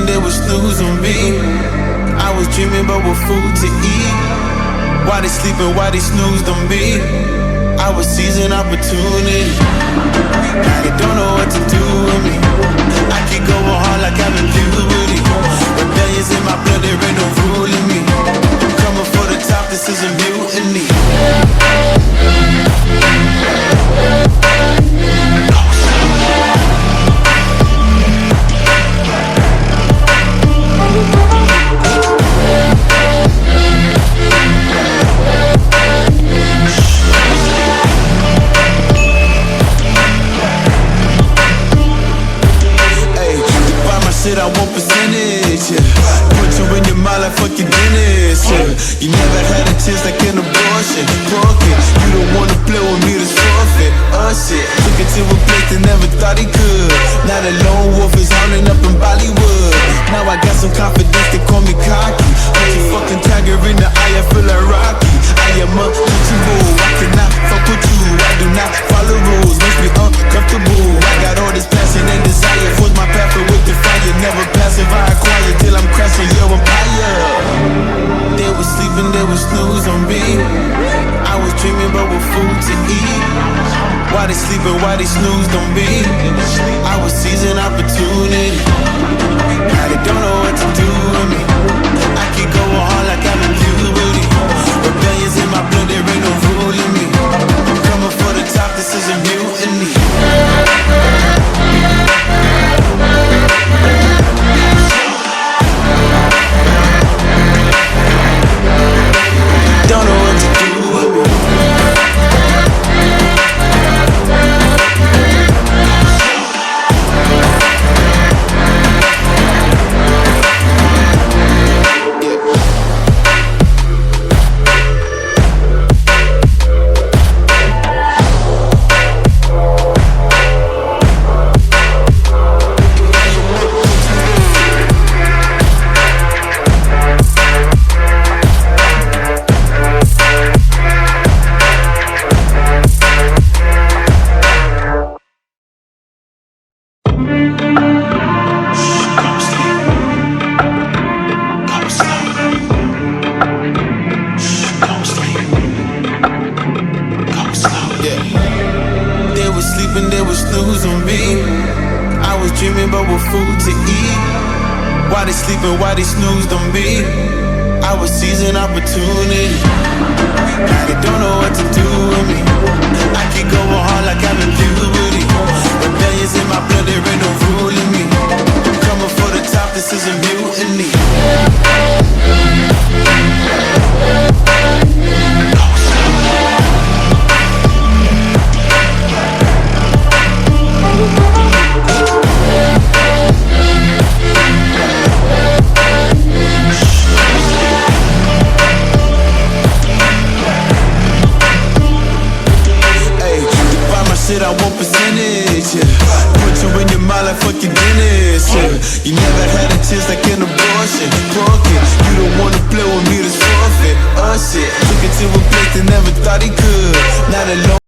They was snooze on me. I was dreaming about what food to eat. Why they sleeping, why they snoozed on me? I was seizing opportunity. Now they don't know what to do with me. I keep going hard like I'm in puberty. Rebellions in my blood, there ain't no ruling me. Coming for the top, this is a mutiny. I want percentage, yeah. Put you in your mind like fucking dentist, yeah. You never had a chance like an abortion. Broken, you don't wanna play with me, this forfeit. Shit, took it to a place that never thought he could. Now the lone wolf is howling up in Bollywood. Now I got some confidence, they call me cocky. I'm a fucking tiger in the eye, I feel like Rocky. I am untouchable, I cannot fuck with you. I do not follow rules, makes me uncomfortable. I got all this passion and desire, force my path with the fire. Never passive, I acquire till I'm crashing your empire. They was sleeping, they was snooze on me. I was dreaming about what food to eat. Why they sleeping, why they snoozed on me? I was seizing opportunity. Now they don't know what to do with me. I keep going hard like I'm in puberty. Rebellions in my blood, there ain't no ruling me. I'm coming for the top, this is a mutiny. Don't know what to do with me. Why they snoozed on me? I was seizing opportunity. Now they don't know what to do with me. I keep going hard like I'm in puberty. Rebellions in my blood, there ain't no ruling me. Coming for the top, this is a mutiny. Shit, I want percentage, yeah. Put you in your mind like fucking dentist, yeah. You never had a chance like an abortion. Broken, you don't wanna play with me, this forfeit. Shit, took it to a place that never thought he could. Now the